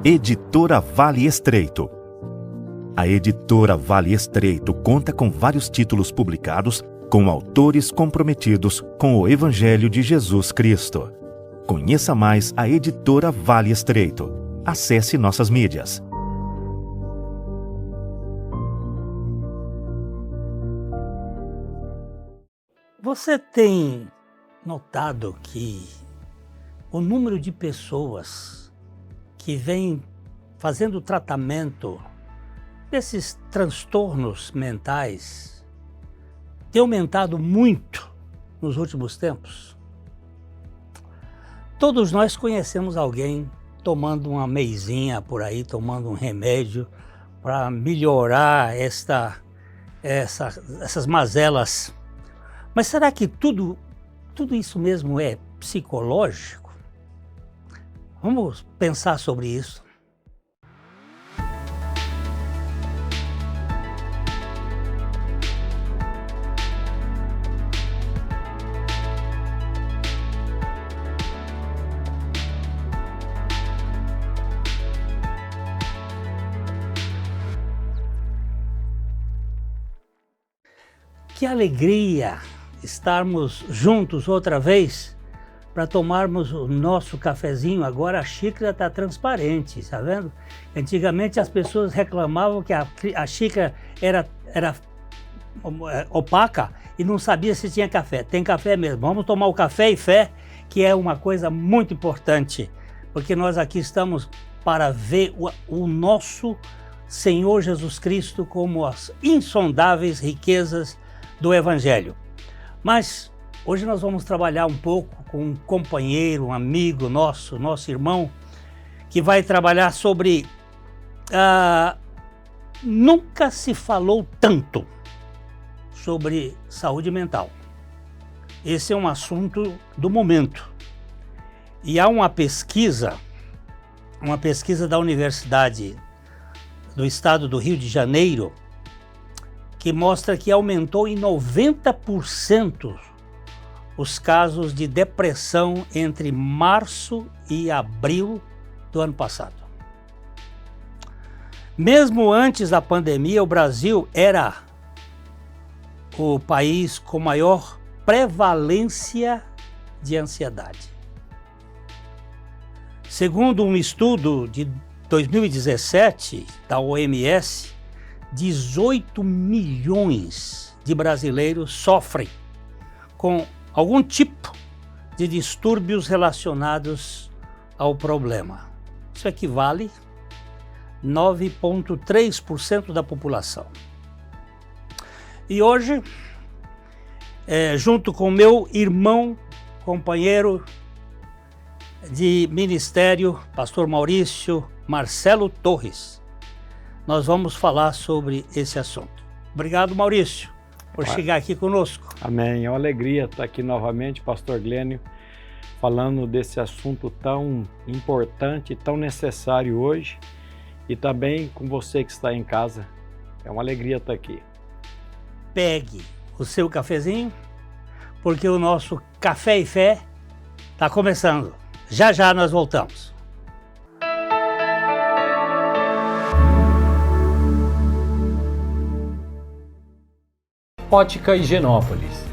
Editora Vale Estreito. A Editora Vale Estreito conta com vários títulos publicados com autores comprometidos com o Evangelho de Jesus Cristo. Conheça mais a Editora Vale Estreito. Acesse nossas mídias. Você tem notado que o número de pessoas que vêm fazendo tratamento desses transtornos mentais tem aumentado muito nos últimos tempos? Todos nós conhecemos alguém tomando uma meizinha por aí, tomando um remédio para melhorar essas mazelas. Mas será que tudo isso mesmo é psicológico? Vamos pensar sobre isso. Que alegria estarmos juntos outra vez para tomarmos o nosso cafezinho. Agora a xícara está transparente, está vendo? Antigamente as pessoas reclamavam que a xícara era opaca e não sabia se tinha café. Tem café mesmo. Vamos tomar o café e fé, que é uma coisa muito importante, porque nós aqui estamos para ver o nosso Senhor Jesus Cristo como as insondáveis riquezas do Evangelho. Mas hoje nós vamos trabalhar um pouco com um companheiro, um amigo nosso irmão, que vai trabalhar sobre nunca se falou tanto sobre saúde mental. Esse é um assunto do momento. E há uma pesquisa da Universidade do Estado do Rio de Janeiro, que mostra que aumentou em 90% os casos de depressão entre março e abril do ano passado. Mesmo antes da pandemia, o Brasil era o país com maior prevalência de ansiedade. Segundo um estudo de 2017 da OMS, 18 milhões de brasileiros sofrem com algum tipo de distúrbios relacionados ao problema. Isso equivale a 9,3% da população. E hoje, junto com meu irmão, companheiro de ministério, pastor Maurício Marcelo Torres, nós vamos falar sobre esse assunto. Obrigado, Maurício, por chegar aqui conosco. Amém. É uma alegria estar aqui novamente, pastor Glênio, falando desse assunto tão importante, tão necessário hoje, e também com você que está em casa. É uma alegria estar aqui. Pegue o seu cafezinho, porque o nosso Café e Fé está começando. Já já nós voltamos. Ótica Higienópolis.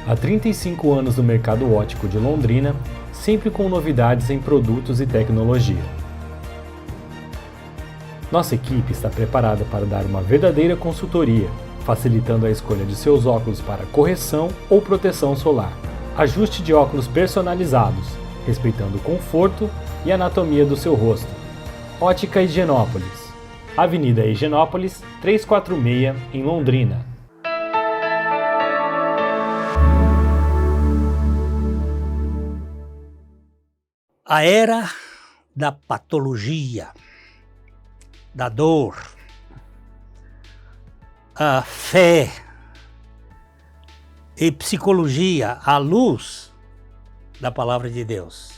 Há 35 anos no mercado óptico de Londrina, sempre com novidades em produtos e tecnologia. Nossa equipe está preparada para dar uma verdadeira consultoria, facilitando a escolha de seus óculos para correção ou proteção solar. Ajuste de óculos personalizados, respeitando o conforto e anatomia do seu rosto. Ótica Higienópolis. Avenida Higienópolis, 346, em Londrina. A era da patologia, da dor, a fé e psicologia à luz da palavra de Deus.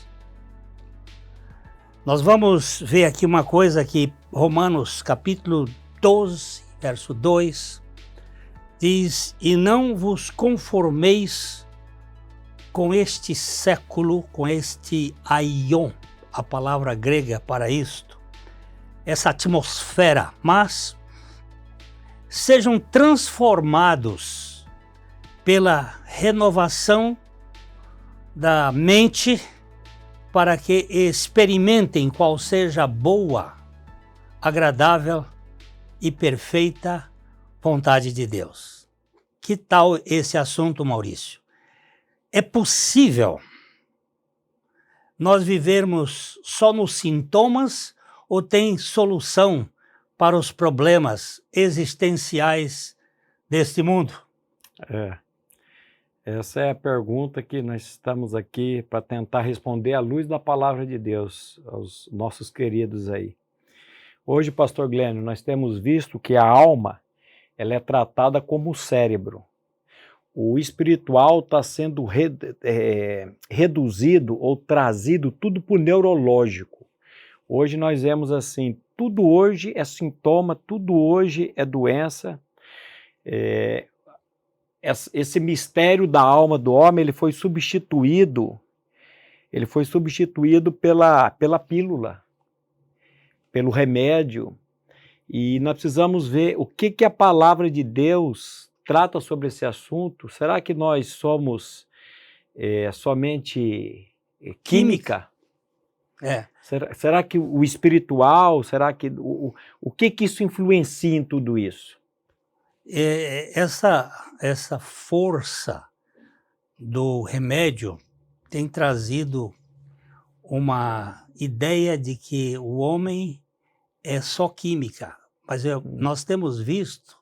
Nós vamos ver aqui uma coisa que Romanos capítulo 12, verso 2, diz: e não vos conformeis com este século, com este aion. a palavra grega para isto, essa atmosfera, mas sejam transformados pela renovação da mente para que experimentem qual seja a boa, agradável e perfeita vontade de Deus. Que tal esse assunto, Maurício? É possível nós vivermos só nos sintomas ou tem solução para os problemas existenciais deste mundo? Essa é a pergunta que nós estamos aqui para tentar responder à luz da palavra de Deus aos nossos queridos aí. Hoje, pastor Glênio, nós temos visto que a alma ela é tratada como o cérebro. O espiritual está sendo reduzido ou trazido tudo para o neurológico. Hoje nós vemos assim, tudo hoje é sintoma, tudo hoje é doença. Esse mistério da alma do homem ele foi substituído pela pílula, pelo remédio. E nós precisamos ver o que a palavra de Deus trata sobre esse assunto. Será que nós somos somente química? Será que o espiritual, será que o que isso influencia em tudo isso? Essa força do remédio tem trazido uma ideia de que o homem é só química, mas nós temos visto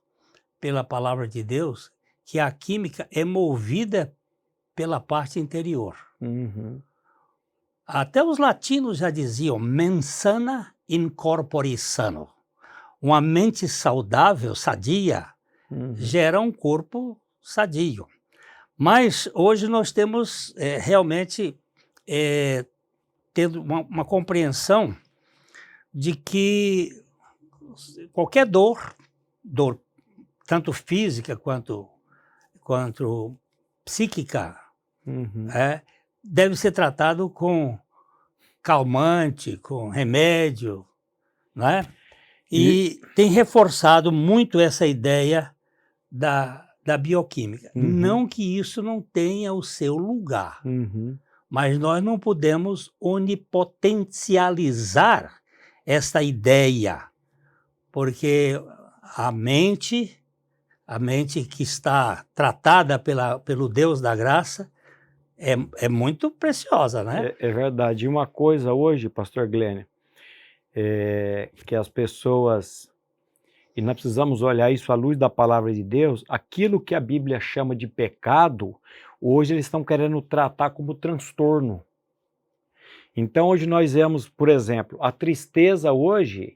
pela palavra de Deus que a química é movida pela parte interior. Uhum. Até os latinos já diziam mens sana in corpore sano. Uma mente saudável, sadia, gera um corpo sadio. Mas hoje nós temos realmente tendo uma compreensão de que qualquer dor, tanto física quanto psíquica, deve ser tratado com calmante, com remédio, né? E tem reforçado muito essa ideia da bioquímica. Não que isso não tenha o seu lugar, mas nós não podemos onipotencializar essa ideia, porque a mente que está tratada pelo Deus da graça é muito preciosa, né? É verdade. E uma coisa hoje, pastor Glênio, que as pessoas, e nós precisamos olhar isso à luz da palavra de Deus, aquilo que a Bíblia chama de pecado, hoje eles estão querendo tratar como transtorno. Então hoje nós vemos, por exemplo, a tristeza hoje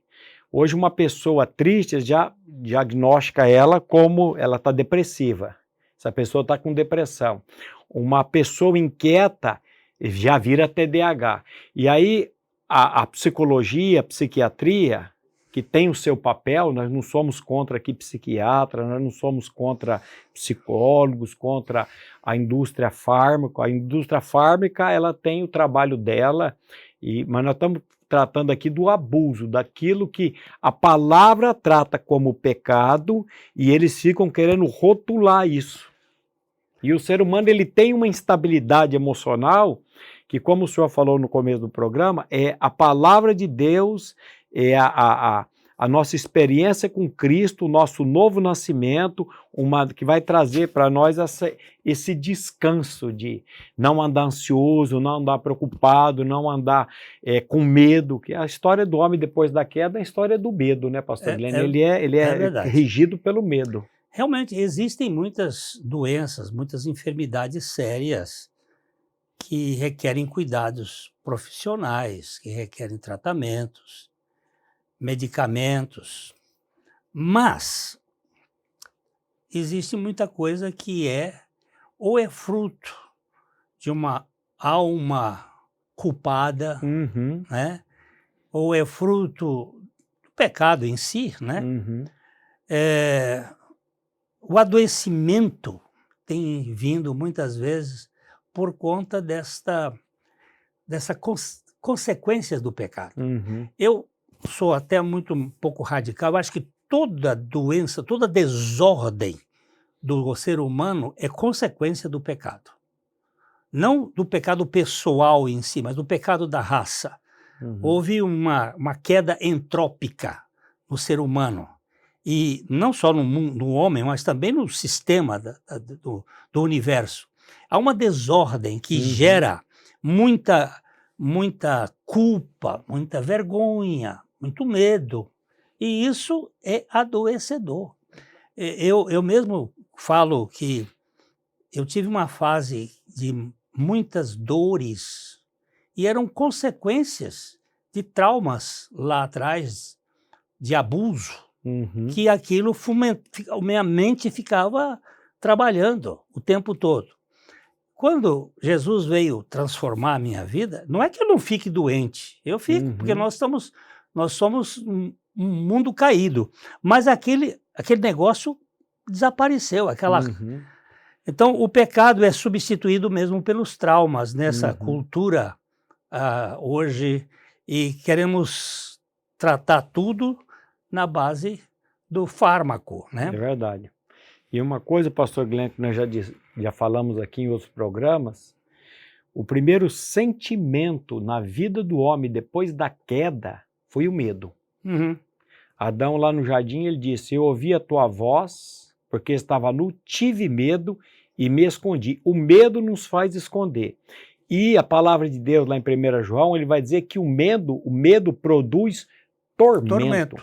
uma pessoa triste já diagnostica ela como ela está depressiva. Essa pessoa está com depressão. Uma pessoa inquieta já vira TDAH. E aí a psicologia, a psiquiatria, que tem o seu papel, nós não somos contra aqui psiquiatra, nós não somos contra psicólogos, contra a indústria fármaca. A indústria fármaca, ela tem o trabalho dela, mas nós estamos tratando aqui do abuso, daquilo que a palavra trata como pecado, e eles ficam querendo rotular isso. E o ser humano ele tem uma instabilidade emocional que, como o senhor falou no começo do programa, é a palavra de Deus, é a nossa experiência com Cristo, o nosso novo nascimento, que vai trazer para nós esse descanso de não andar ansioso, não andar preocupado, não andar com medo, que a história do homem depois da queda é a história do medo, né, pastor Glênio? Ele é regido pelo medo. Realmente existem muitas doenças, muitas enfermidades sérias que requerem cuidados profissionais, que requerem tratamentos, medicamentos, mas existe muita coisa que ou é fruto de uma alma culpada, né? Ou é fruto do pecado em si, né? O adoecimento tem vindo muitas vezes por conta dessa consequências do pecado. Uhum. Eu sou até um pouco radical, eu acho que toda doença, toda desordem do ser humano é consequência do pecado. Não do pecado pessoal em si, mas do pecado da raça. Uhum. Houve uma queda entrópica no ser humano. E não só no homem, mas também no sistema do universo. Há uma desordem que gera muita culpa, muita vergonha, muito medo. E isso é adoecedor. Eu mesmo falo que eu tive uma fase de muitas dores e eram consequências de traumas lá atrás, de abuso, que aquilo, minha mente ficava trabalhando o tempo todo. Quando Jesus veio transformar a minha vida, não é que eu não fique doente, eu fico, porque nós somos um mundo caído, mas aquele negócio desapareceu, Então, o pecado é substituído mesmo pelos traumas nessa cultura hoje, e queremos tratar tudo na base do fármaco, né? É verdade. E uma coisa, pastor Glenn, que nós já falamos aqui em outros programas, o primeiro sentimento na vida do homem depois da queda foi o medo. Adão, lá no jardim, ele disse: eu ouvi a tua voz, porque estava nu, tive medo e me escondi. O medo nos faz esconder. E a palavra de Deus, lá em 1 João, ele vai dizer que o medo produz tormento.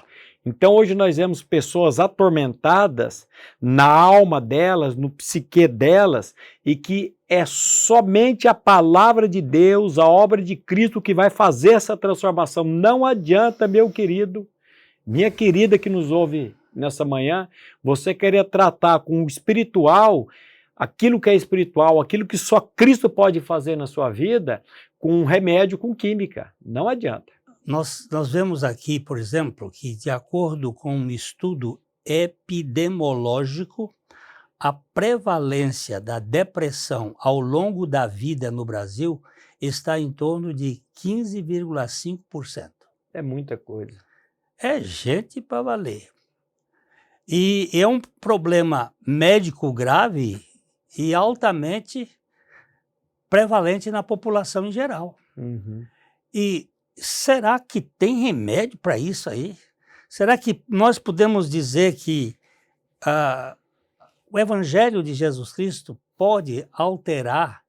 Então hoje nós vemos pessoas atormentadas na alma delas, no psique delas, e que é somente a palavra de Deus, a obra de Cristo que vai fazer essa transformação. Não adianta, meu querido, minha querida que nos ouve nessa manhã, você querer tratar com o espiritual, aquilo que é espiritual, aquilo que só Cristo pode fazer na sua vida, com um remédio, com química. Não adianta. Nós vemos aqui, por exemplo, que de acordo com um estudo epidemiológico, a prevalência da depressão ao longo da vida no Brasil está em torno de 15,5%. É muita coisa. É gente para valer. E é um problema médico grave e altamente prevalente na população em geral. E será que tem remédio para isso aí? Será que nós podemos dizer que o Evangelho de Jesus Cristo pode alterar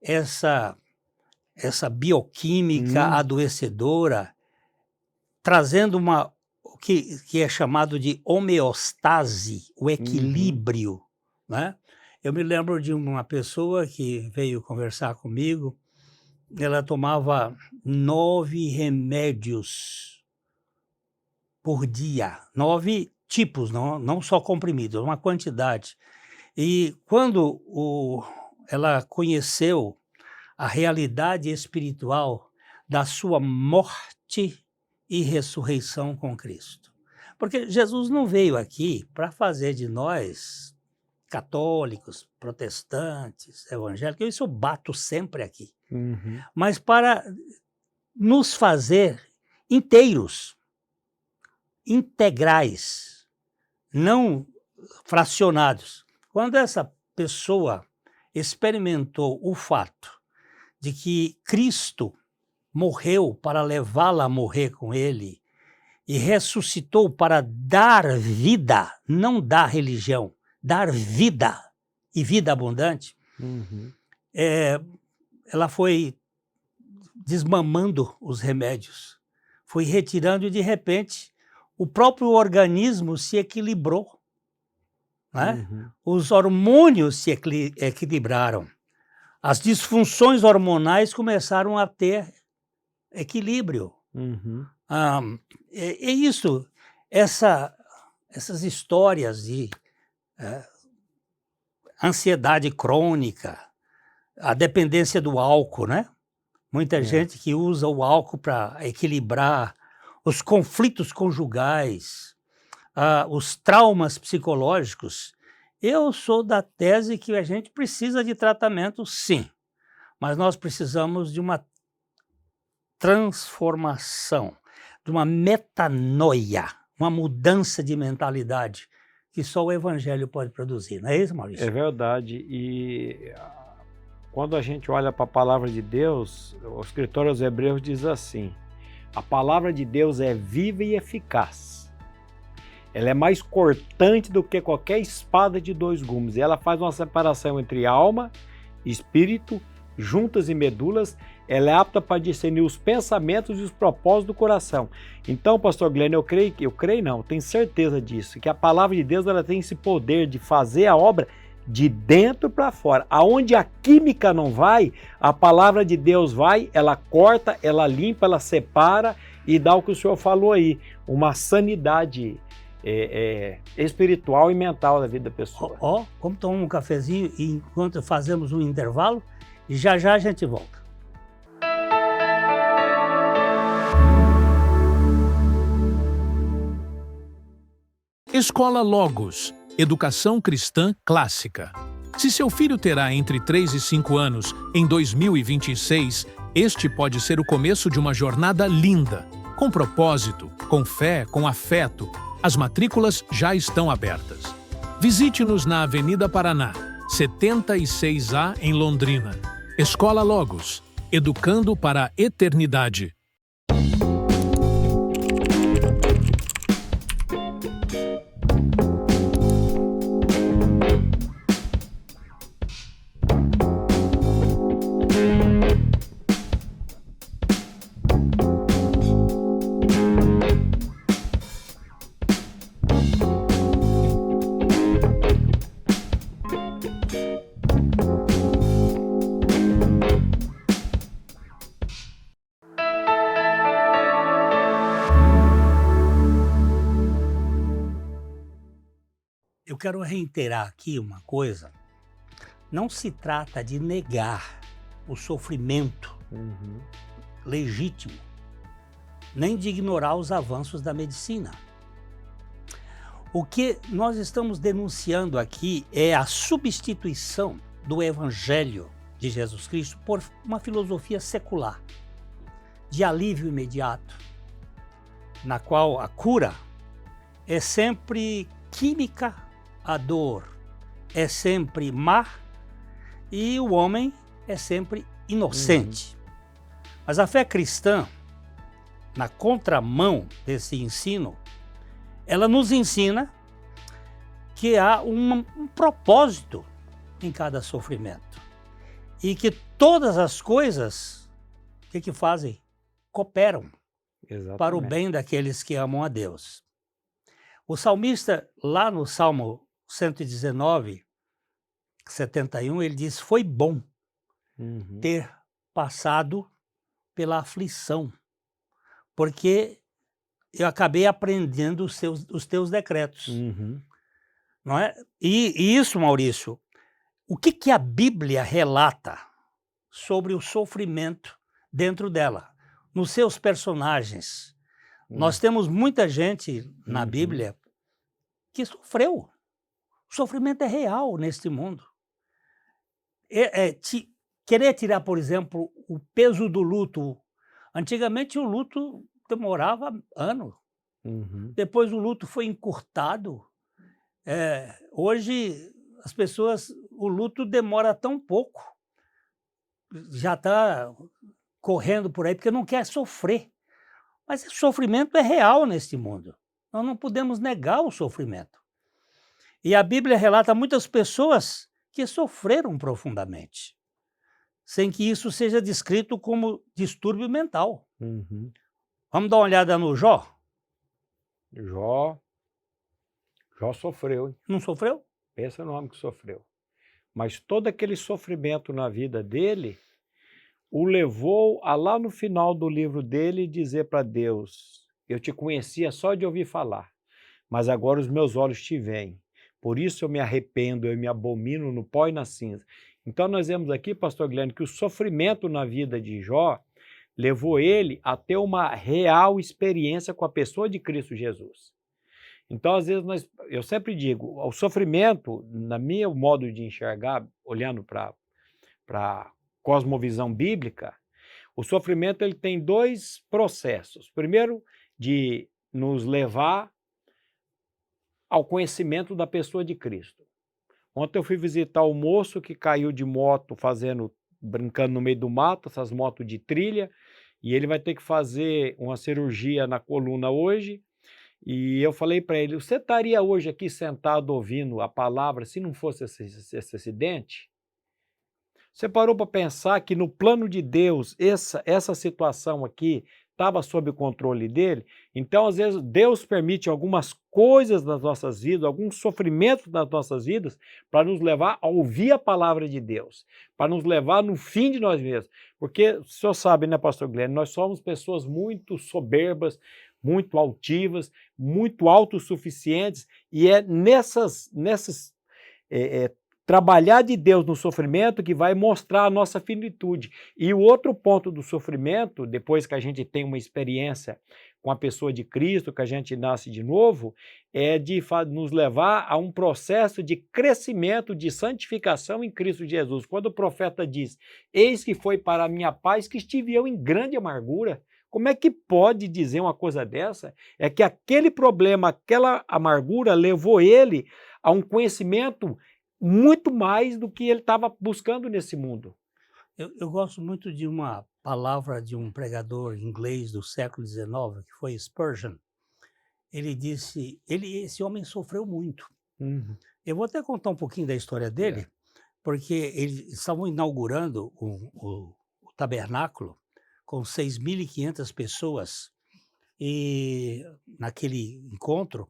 essa bioquímica adoecedora, trazendo o que é chamado de homeostase, o equilíbrio, né? Eu me lembro de uma pessoa que veio conversar comigo. Ela tomava 9 remédios por dia, 9 tipos, não só comprimidos, uma quantidade. E quando ela conheceu a realidade espiritual da sua morte e ressurreição com Cristo. Porque Jesus não veio aqui para fazer de nós católicos, protestantes, evangélicos, isso eu bato sempre aqui. Mas para nos fazer inteiros, integrais, não fracionados. Quando essa pessoa experimentou o fato de que Cristo morreu para levá-la a morrer com ele e ressuscitou para dar vida, não dar religião, dar vida e vida abundante, ela foi desmamando os remédios, foi retirando e, de repente, o próprio organismo se equilibrou, né? Os hormônios se equilibraram, as disfunções hormonais começaram a ter equilíbrio. É isso, essas histórias de ansiedade crônica, a dependência do álcool, né? Muita gente que usa o álcool para equilibrar os conflitos conjugais, os traumas psicológicos. Eu sou da tese que a gente precisa de tratamento, sim, mas nós precisamos de uma transformação, de uma metanoia, uma mudança de mentalidade que só o Evangelho pode produzir. Não é isso, Maurício? É verdade. E quando a gente olha para a palavra de Deus, o escritor aos Hebreus diz assim: a palavra de Deus é viva e eficaz. Ela é mais cortante do que qualquer espada de 2 gumes. Ela faz uma separação entre alma, espírito, juntas e medulas. Ela é apta para discernir os pensamentos e os propósitos do coração. Então, pastor Glênio, tenho certeza disso, que a palavra de Deus ela tem esse poder de fazer a obra de dentro para fora. Aonde a química não vai, a palavra de Deus vai, ela corta, ela limpa, ela separa e dá o que o senhor falou aí, uma sanidade espiritual e mental da vida da pessoa. Vamos tomar um cafezinho enquanto fazemos um intervalo e já a gente volta. Escola Logos, Educação Cristã Clássica. Se seu filho terá entre 3 e 5 anos em 2026, este pode ser o começo de uma jornada linda, com propósito, com fé, com afeto. As matrículas já estão abertas. Visite-nos na Avenida Paraná, 76A, em Londrina. Escola Logos, educando para a eternidade. Eu quero reiterar aqui uma coisa. Não se trata de negar o sofrimento legítimo, nem de ignorar os avanços da medicina. O que nós estamos denunciando aqui é a substituição do Evangelho de Jesus Cristo por uma filosofia secular, de alívio imediato, na qual a cura é sempre química, a dor é sempre má e o homem é sempre inocente. Mas a fé cristã, na contramão desse ensino, ela nos ensina que há um propósito em cada sofrimento e que todas as coisas, o que fazem? Cooperam para o bem daqueles que amam a Deus. O salmista, lá no Salmo 119, 71, ele diz: foi bom ter passado pela aflição, porque eu acabei aprendendo os teus decretos. Não é? E isso, Maurício, o que a Bíblia relata sobre o sofrimento dentro dela, nos seus personagens? Nós temos muita gente na Bíblia que sofreu. O sofrimento é real neste mundo. Querer tirar, por exemplo, o peso do luto. Antigamente o luto demorava anos. Depois o luto foi encurtado. Hoje as pessoas, o luto demora tão pouco. Já está correndo por aí porque não quer sofrer. Mas o sofrimento é real neste mundo. Nós não podemos negar o sofrimento. E a Bíblia relata muitas pessoas que sofreram profundamente, sem que isso seja descrito como distúrbio mental. Vamos dar uma olhada no Jó? Jó sofreu, hein? Não sofreu? Pensa no homem que sofreu. Mas todo aquele sofrimento na vida dele o levou a lá no final do livro dele dizer para Deus: eu te conhecia só de ouvir falar, mas agora os meus olhos te veem. Por isso eu me arrependo, eu me abomino no pó e na cinza. Então nós vemos aqui, pastor Glênio, que o sofrimento na vida de Jó levou ele a ter uma real experiência com a pessoa de Cristo Jesus. Então, às vezes, eu sempre digo, o sofrimento, na meu modo de enxergar, olhando para a cosmovisão bíblica, O sofrimento ele tem dois processos. Primeiro, de nos levar ao conhecimento da pessoa de Cristo. Ontem eu fui visitar o moço que caiu de moto brincando no meio do mato, essas motos de trilha, e ele vai ter que fazer uma cirurgia na coluna hoje. E eu falei para ele, você estaria hoje aqui sentado ouvindo a palavra se não fosse esse acidente? Você parou para pensar que no plano de Deus, essa situação aqui estava sob o controle dele? Então, às vezes, Deus permite algumas coisas nas nossas vidas, alguns sofrimentos nas nossas vidas, para nos levar a ouvir a palavra de Deus, para nos levar no fim de nós mesmos. Porque, o senhor sabe, né, pastor Glenn, nós somos pessoas muito soberbas, muito altivas, muito autossuficientes, e é trabalhar de Deus no sofrimento que vai mostrar a nossa finitude. E o outro ponto do sofrimento, depois que a gente tem uma experiência com a pessoa de Cristo, que a gente nasce de novo, é de nos levar a um processo de crescimento, de santificação em Cristo Jesus. Quando o profeta diz, eis que foi para a minha paz que estive eu em grande amargura, como é que pode dizer uma coisa dessa? É que aquele problema, aquela amargura levou ele a um conhecimento muito mais do que ele estava buscando nesse mundo. Eu gosto muito de uma palavra de um pregador inglês do século XIX, que foi Spurgeon. Ele disse, esse homem sofreu muito. Uhum. Eu vou até contar um pouquinho da história dele, porque eles estavam inaugurando o tabernáculo com 6.500 pessoas e naquele encontro,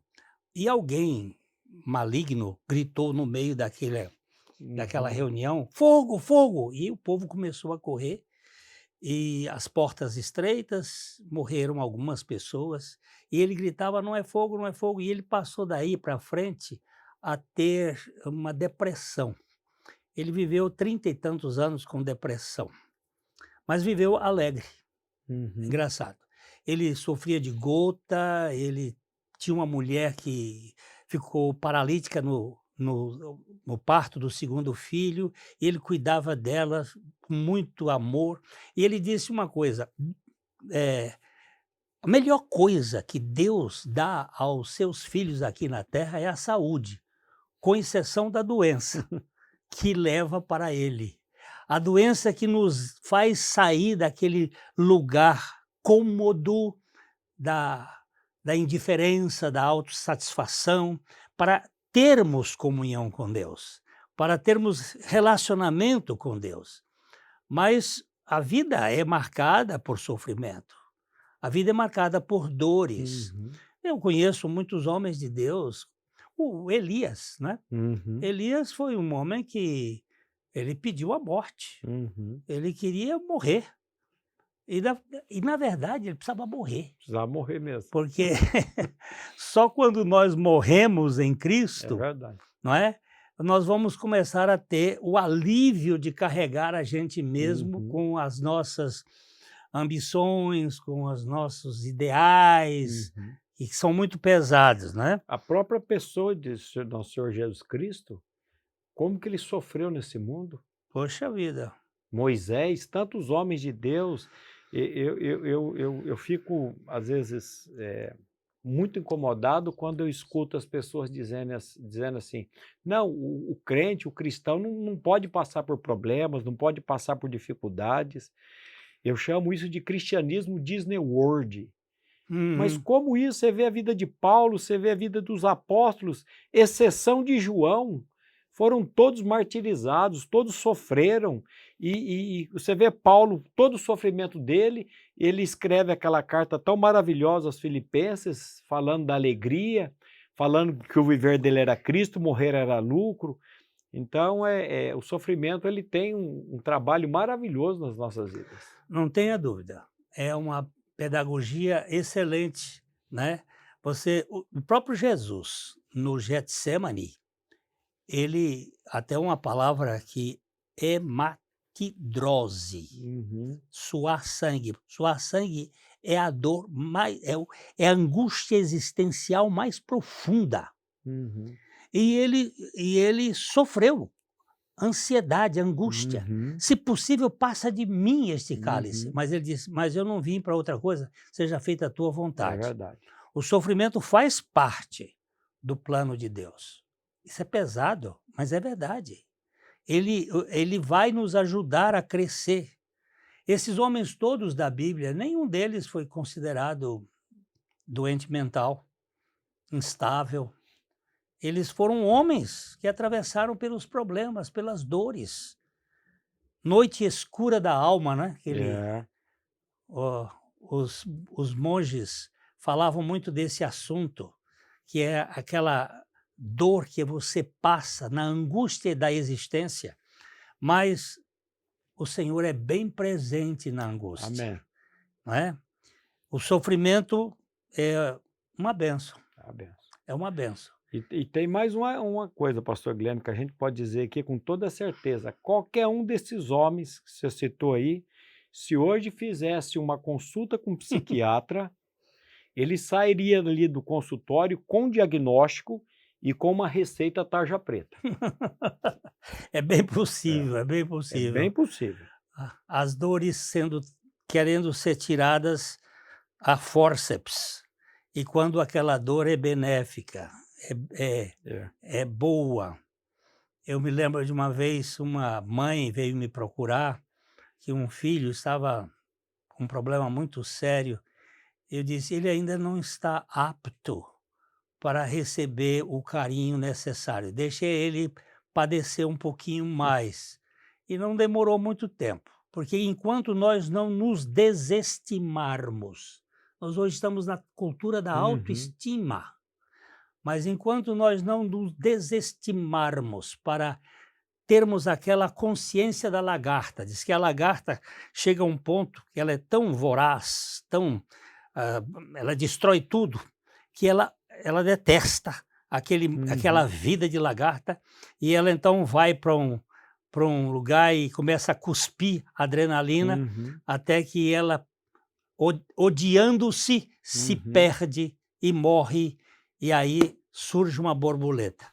e alguém maligno gritou no meio daquela reunião, fogo, fogo! E o povo começou a correr, e as portas estreitas, morreram algumas pessoas, e ele gritava, não é fogo, não é fogo, e ele passou daí para frente a ter uma depressão. Ele viveu 30 e tantos anos com depressão, mas viveu alegre. Engraçado. Ele sofria de gota, ele tinha uma mulher que ficou paralítica no parto do segundo filho, ele cuidava dela com muito amor, e ele disse uma coisa, a melhor coisa que Deus dá aos seus filhos aqui na terra é a saúde, com exceção da doença que leva para ele. A doença que nos faz sair daquele lugar cômodo da indiferença, da autossatisfação, para termos comunhão com Deus, para termos relacionamento com Deus. Mas a vida é marcada por sofrimento, a vida é marcada por dores. Eu conheço muitos homens de Deus, o Elias, né? Elias foi um homem que ele pediu a morte, ele queria morrer. E na verdade, ele precisava morrer. Precisava morrer mesmo. Porque só quando nós morremos em Cristo, É verdade. não é? Nós vamos começar a ter o alívio de carregar a gente mesmo com as nossas ambições, com os nossos ideais, que são muito pesados, né? A própria pessoa de nosso Senhor Jesus Cristo, como que ele sofreu nesse mundo? Poxa vida. Moisés, tantos homens de Deus, eu fico, às vezes, muito incomodado quando eu escuto as pessoas dizendo assim, não, o crente, o cristão não pode passar por problemas, não pode passar por dificuldades. Eu chamo isso de cristianismo Disney World. Mas como isso? Você vê a vida de Paulo, você vê a vida dos apóstolos, exceção de João, foram todos martirizados, todos sofreram, e você vê Paulo, todo o sofrimento dele, ele escreve aquela carta tão maravilhosa aos Filipenses, falando da alegria, falando que o viver dele era Cristo, morrer era lucro. Então, o sofrimento ele tem um trabalho maravilhoso nas nossas vidas. Não tenha dúvida, é uma pedagogia excelente, né? O próprio Jesus, no Getsemane, ele, até uma palavra que hematidrose, suar sangue. Suar sangue é a dor mais, é a angústia existencial mais profunda. E ele sofreu ansiedade, angústia. Se possível, passa de mim este cálice. Mas ele disse, mas eu não vim para outra coisa, seja feita a tua vontade. É verdade. O sofrimento faz parte do plano de Deus. Isso é pesado, mas é verdade. Ele vai nos ajudar a crescer. Esses homens todos da Bíblia, nenhum deles foi considerado doente mental, instável. Eles foram homens que atravessaram pelos problemas, pelas dores. Noite escura da alma, né? Os monges falavam muito desse assunto, que é aquela dor que você passa na angústia da existência, mas o Senhor é bem presente na angústia. Amém. Não é? O sofrimento é uma bênção. É uma bênção. E tem mais uma coisa, pastor Glênio, que a gente pode dizer aqui com toda certeza. Qualquer um desses homens que você citou aí, se hoje fizesse uma consulta com um psiquiatra, ele sairia ali do consultório com diagnóstico e com uma receita tarja preta. É bem possível, é bem possível. É bem possível. As dores querendo ser tiradas a fórceps. E quando aquela dor é benéfica, é boa. Eu me lembro de uma vez, uma mãe veio me procurar, que um filho estava com um problema muito sério. Eu disse, ele ainda não está apto para receber o carinho necessário. Deixe ele padecer um pouquinho mais. E não demorou muito tempo, porque enquanto nós não nos desestimarmos, nós hoje estamos na cultura da autoestima, mas enquanto nós não nos desestimarmos para termos aquela consciência da lagarta, diz que a lagarta chega a um ponto que ela é tão voraz, ela destrói tudo, que ela detesta aquela vida de lagarta, e ela então vai para um lugar e começa a cuspir adrenalina, até que ela, odiando-se, se perde e morre, e aí surge uma borboleta.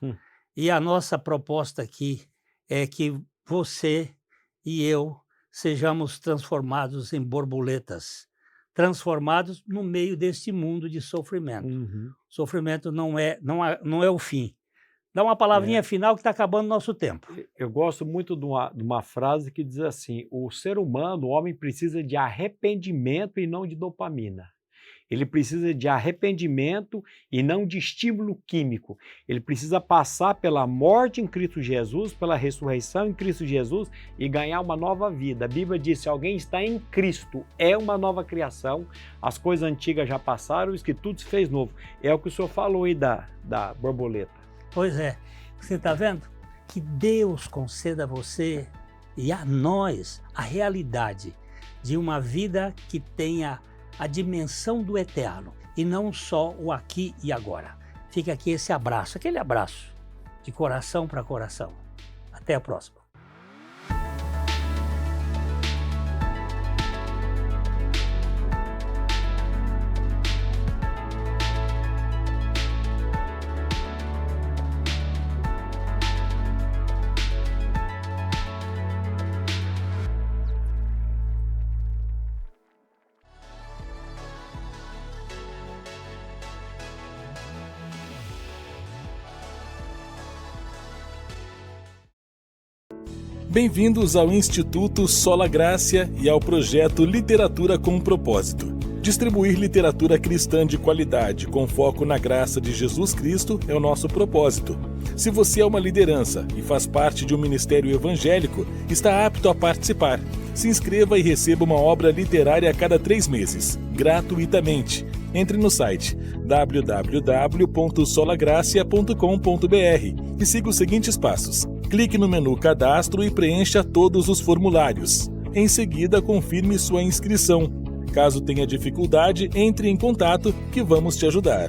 E a nossa proposta aqui é que você e eu sejamos transformados em borboletas, transformados no meio deste mundo de sofrimento. Sofrimento não é o fim. Dá uma palavrinha final que está acabando o nosso tempo. Eu gosto muito de uma frase que diz assim, o ser humano, o homem, precisa de arrependimento e não de dopamina. Ele precisa de arrependimento e não de estímulo químico. Ele precisa passar pela morte em Cristo Jesus, pela ressurreição em Cristo Jesus e ganhar uma nova vida. A Bíblia diz, se alguém está em Cristo, é uma nova criação, as coisas antigas já passaram, isso que tudo se fez novo. É o que o senhor falou aí da borboleta. Pois é. Você está vendo? Que Deus conceda a você e a nós a realidade de uma vida que tenha a dimensão do eterno e não só o aqui e agora. Fica aqui esse abraço, aquele abraço de coração para coração. Até a próxima. Bem-vindos ao Instituto Sola Gracia e ao projeto Literatura com Propósito. Distribuir literatura cristã de qualidade com foco na graça de Jesus Cristo é o nosso propósito. Se você é uma liderança e faz parte de um ministério evangélico, está apto a participar. Se inscreva e receba uma obra literária a cada 3 meses, gratuitamente. Entre no site www.solagracia.com.br e siga os seguintes passos. Clique no menu Cadastro e preencha todos os formulários. Em seguida, confirme sua inscrição. Caso tenha dificuldade, entre em contato que vamos te ajudar.